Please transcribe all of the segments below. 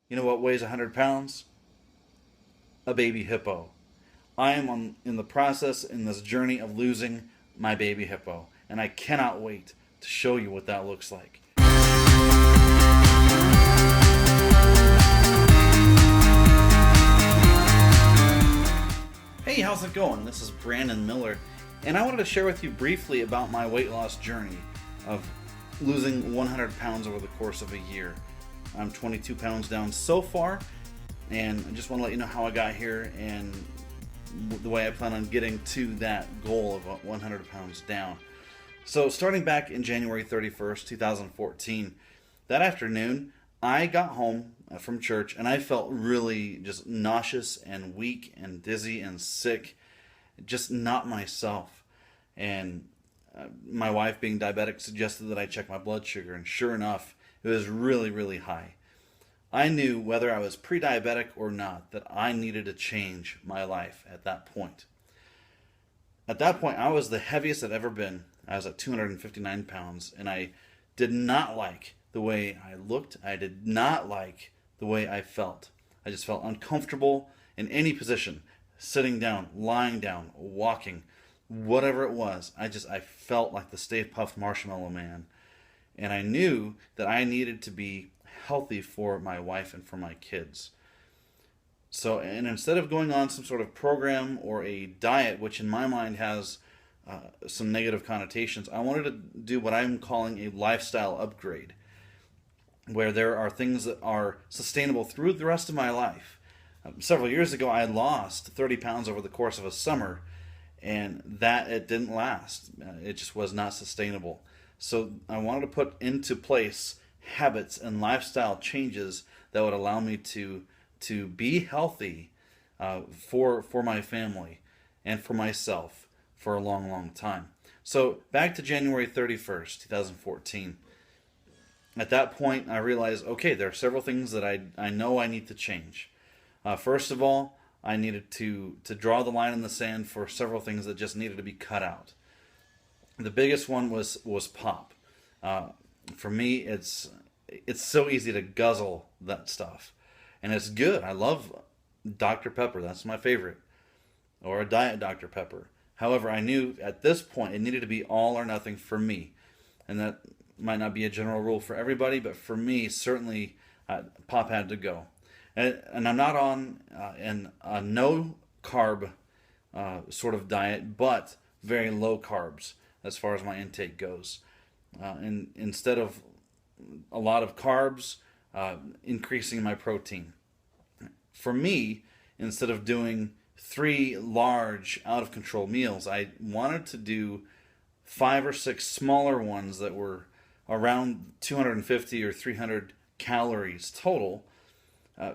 You know what weighs 100 pounds? A baby hippo. I am in the process in this journey of losing my baby hippo, and I cannot wait to show you what that looks like. Hey, how's it going? This is Brandon Miller, and I wanted to share with you briefly about my weight loss journey of losing 100 pounds over the course of a year. I'm 22 pounds down so far, and I just want to let you know how I got here and the way I plan on getting to that goal of 100 pounds down. So, starting back in January 31st, 2014, that afternoon, I got home from church and I felt really just nauseous and weak and dizzy and sick, just not myself. And my wife, being diabetic, suggested that I check my blood sugar, and sure enough, it was really, really high. I knew whether I was pre-diabetic or not that I needed to change my life at that point. At that point, I was the heaviest I'd ever been. I was at 259 pounds, and I did not like the way I looked. I did not like the way I felt. I just felt uncomfortable in any position, sitting down, lying down, walking, whatever it was. I felt like the Stay Puft Marshmallow Man. And I knew that I needed to be healthy for my wife and for my kids. So, and instead of going on some sort of program or a diet, which in my mind has some negative connotations, I wanted to do what I'm calling a lifestyle upgrade, where there are things that are sustainable through the rest of my life. Several years ago, I lost 30 pounds over the course of a summer, and that it didn't last. It just was not sustainable. So I wanted to put into place habits and lifestyle changes that would allow me to be healthy for my family and for myself for a long, long time. So back to January 31st, 2014. At that point, I realized, okay, there are several things that I know I need to change. First of all, I needed to draw the line in the sand for several things that just needed to be cut out. The biggest one was pop. For me, it's so easy to guzzle that stuff, and it's good. I love Dr. Pepper. That's my favorite, or a Diet Dr. Pepper. However, I knew at this point it needed to be all or nothing for me, and that might not be a general rule for everybody, but for me, certainly, pop had to go. And I'm not on a no carb sort of diet, but very low carbs as far as my intake goes. And instead of a lot of carbs, increasing my protein. For me, instead of doing 3 large out of control meals, I wanted to do 5 or 6 smaller ones that were around 250 or 300 calories total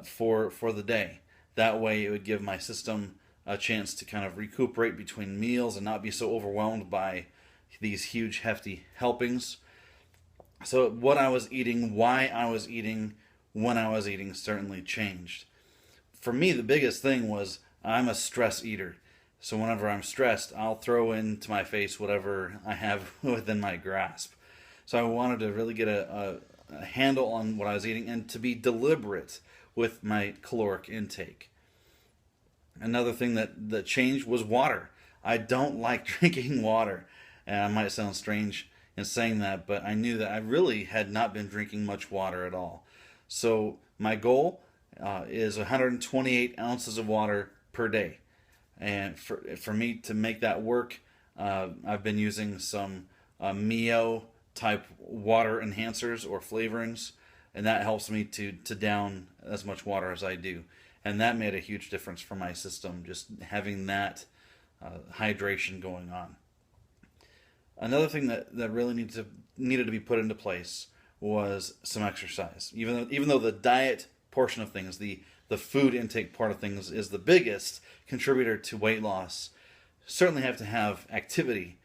for the day. That way, it would give my system a chance to kind of recuperate between meals and not be so overwhelmed by these huge, hefty helpings. So what I was eating, why I was eating, when I was eating certainly changed. For me, the biggest thing was I'm a stress eater. So whenever I'm stressed, I'll throw into my face whatever I have within my grasp. So I wanted to really get a handle on what I was eating and to be deliberate with my caloric intake. Another thing that changed was water. I don't like drinking water. And I might sound strange in saying that, but I knew that I really had not been drinking much water at all. So my goal is 128 ounces of water per day. And for me to make that work, I've been using some Mio type water enhancers or flavorings, and that helps me to down as much water as I do. And that made a huge difference for my system, just having that hydration going on. Another thing that really needed to be put into place was some exercise. Even though the diet portion of things, the food intake part of things is the biggest contributor to weight loss, certainly have to have activity.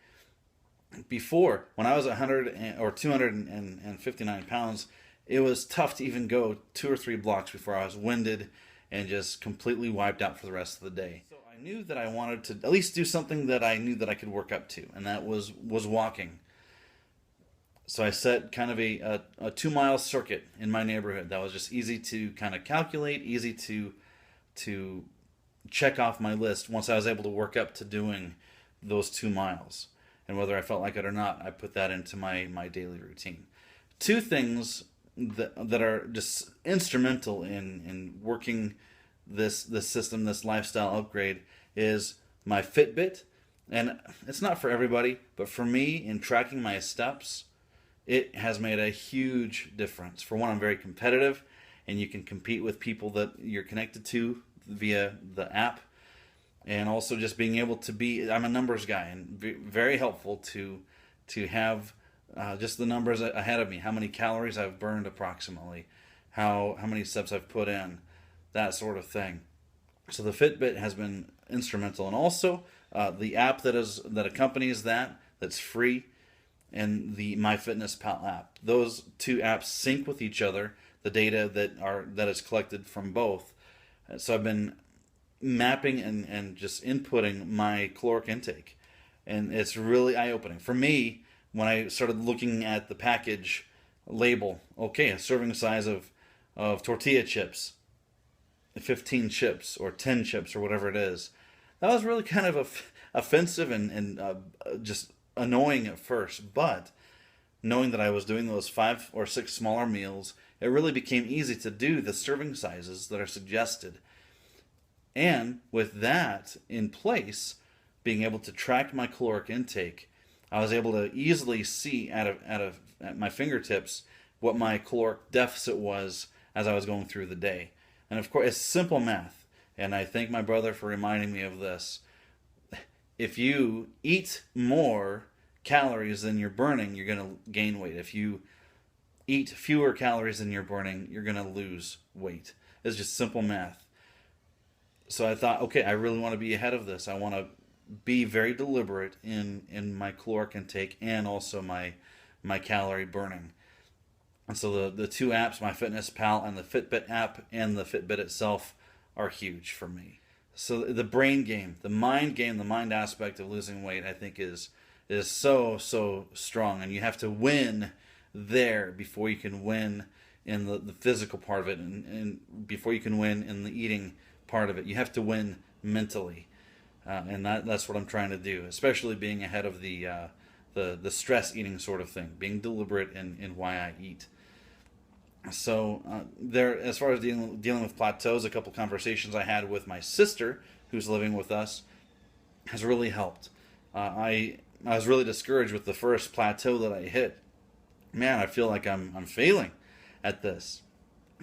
Before, when I was 100 or 259 pounds, it was tough to even go 2 or 3 blocks before I was winded and just completely wiped out for the rest of the day. So I knew that I wanted to at least do something that I knew that I could work up to, and that was walking. So I set kind of a 2 mile circuit in my neighborhood that was just easy to kind of calculate, easy to check off my list once I was able to work up to doing those 2 miles. And whether I felt like it or not, I put that into my daily routine. Two things that are just instrumental in working this system, this lifestyle upgrade, is my Fitbit. And it's not for everybody, but for me, in tracking my steps, it has made a huge difference. For one, I'm very competitive, and you can compete with people that you're connected to via the app. And also just being able to be, I'm a numbers guy, and very helpful to have just the numbers ahead of me, how many calories I've burned approximately, how many steps I've put in, that sort of thing. So the Fitbit has been instrumental, and also the app that accompanies that's free, and the MyFitnessPal app. Those two apps sync with each other, the data that is collected from both. So I've been mapping and just inputting my caloric intake, and it's really eye-opening for me when I started looking at the package label. Okay, a serving size of tortilla chips, 15 chips or 10 chips or whatever it is. That was really kind of offensive and just annoying at first, but knowing that I was doing those 5 or 6 smaller meals, it really became easy to do the serving sizes that are suggested. And with that in place, being able to track my caloric intake, I was able to easily see at my fingertips what my caloric deficit was as I was going through the day. And of course, it's simple math. And I thank my brother for reminding me of this. If you eat more calories than you're burning, you're going to gain weight. If you eat fewer calories than you're burning, you're going to lose weight. It's just simple math. So I thought, okay, I really want to be ahead of this. I want to be very deliberate in my caloric intake and also my calorie burning. And so the two apps, MyFitnessPal and the Fitbit app and the Fitbit itself, are huge for me. So the brain game, the mind aspect of losing weight, I think is so strong, and you have to win there before you can win in the physical part of it, and before you can win in the eating part of it. You have to win mentally, and that's what I'm trying to do, especially being ahead of the stress eating sort of thing, being deliberate in why I eat. So there, as far as dealing with plateaus, a couple conversations I had with my sister, who's living with us, has really helped. I was really discouraged with the first plateau that I hit. Man, I feel like I'm failing at this.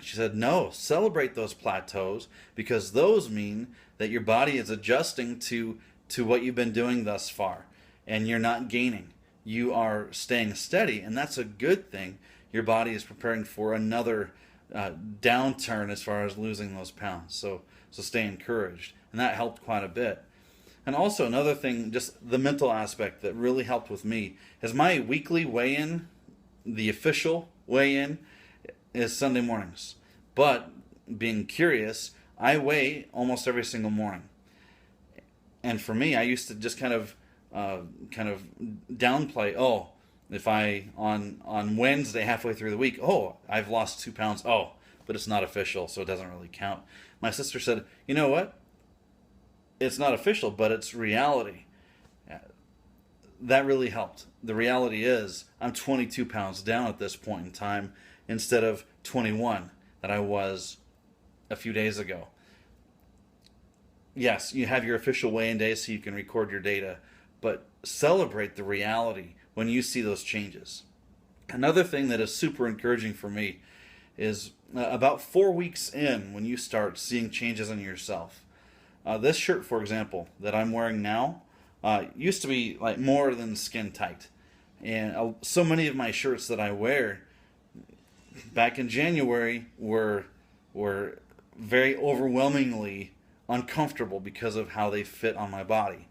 She said, no, celebrate those plateaus, because those mean that your body is adjusting to what you've been doing thus far, and you're not gaining. You are staying steady, and that's a good thing. Your body is preparing for another downturn as far as losing those pounds. So stay encouraged. And that helped quite a bit. And also another thing, just the mental aspect that really helped with me, is my weekly weigh-in, the official weigh-in, is Sunday mornings. But being curious, I weigh almost every single morning. And for me, I used to just kind of downplay, if I on Wednesday halfway through the week, I've lost 2 pounds, but it's not official, so it doesn't really count. My sister said, you know what? It's not official, but it's reality. That really helped. The reality is I'm 22 pounds down at this point in time instead of 21 that I was a few days ago. Yes, you have your official weigh-in day so you can record your data, but celebrate the reality when you see those changes. Another thing that is super encouraging for me is about 4 weeks in, when you start seeing changes in yourself. This shirt, for example, that I'm wearing now, used to be like more than skin tight. And so many of my shirts that I wear back in January were very overwhelmingly uncomfortable because of how they fit on my body.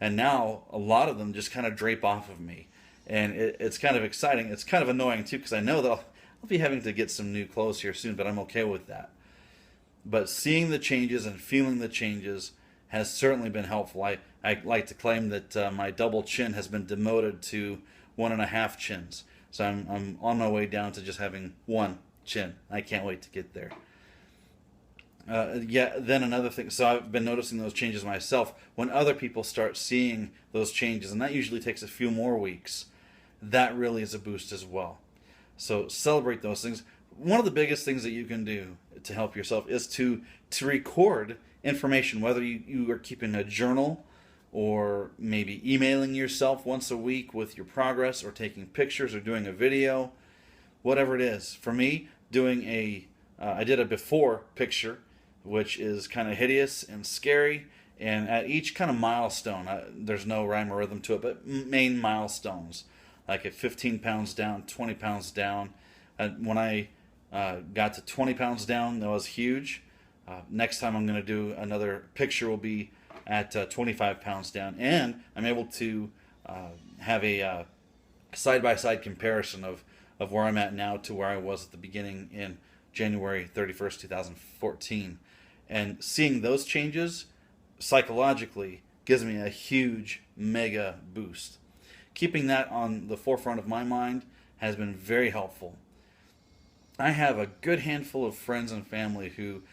And now a lot of them just kind of drape off of me. And it's kind of exciting. It's kind of annoying too, because I know that I'll be having to get some new clothes here soon, but I'm okay with that. But seeing the changes and feeling the changes has certainly been helpful. I like to claim that my double chin has been demoted to 1.5 chins. So I'm on my way down to just having one chin. I can't wait to get there. Yeah, then another thing. So I've been noticing those changes myself. When other people start seeing those changes, and that usually takes a few more weeks, that really is a boost as well. So celebrate those things. One of the biggest things that you can do to help yourself is to record information, whether you are keeping a journal or maybe emailing yourself once a week with your progress or taking pictures or doing a video, whatever it is. For me, I did a before picture, which is kind of hideous and scary. And at each kind of milestone, there's no rhyme or rhythm to it, but main milestones, like at 15 pounds down, 20 pounds down. When I got to 20 pounds down, that was huge. Next time I'm going to do another picture will be at 25 pounds down. And I'm able to have a side-by-side comparison of where I'm at now to where I was at the beginning in January 31st, 2014. And seeing those changes psychologically gives me a huge, mega boost. Keeping that on the forefront of my mind has been very helpful. I have a good handful of friends and family who,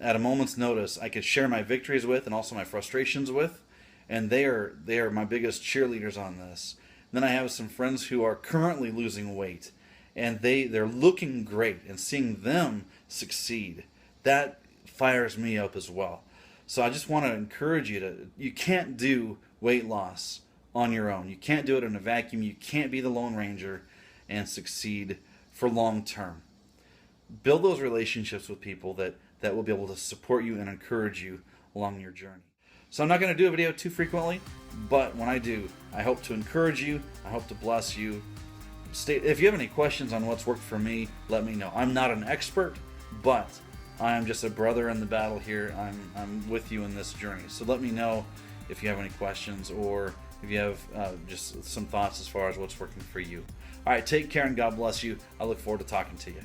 at a moment's notice, I could share my victories with and also my frustrations with, and they are my biggest cheerleaders on this. Then I have some friends who are currently losing weight, and they're looking great, and seeing them succeed, that fires me up as well. So I just want to encourage you can't do weight loss on your own. You can't do it in a vacuum. You can't be the Lone Ranger and succeed for long term. Build those relationships with people that will be able to support you and encourage you along your journey. So I'm not going to do a video too frequently, but when I do, I hope to encourage you. I hope to bless you. If you have any questions on what's worked for me, let me know. I'm not an expert, but I'm just a brother in the battle here. I'm with you in this journey. So let me know if you have any questions or if you have just some thoughts as far as what's working for you. All right, take care and God bless you. I look forward to talking to you.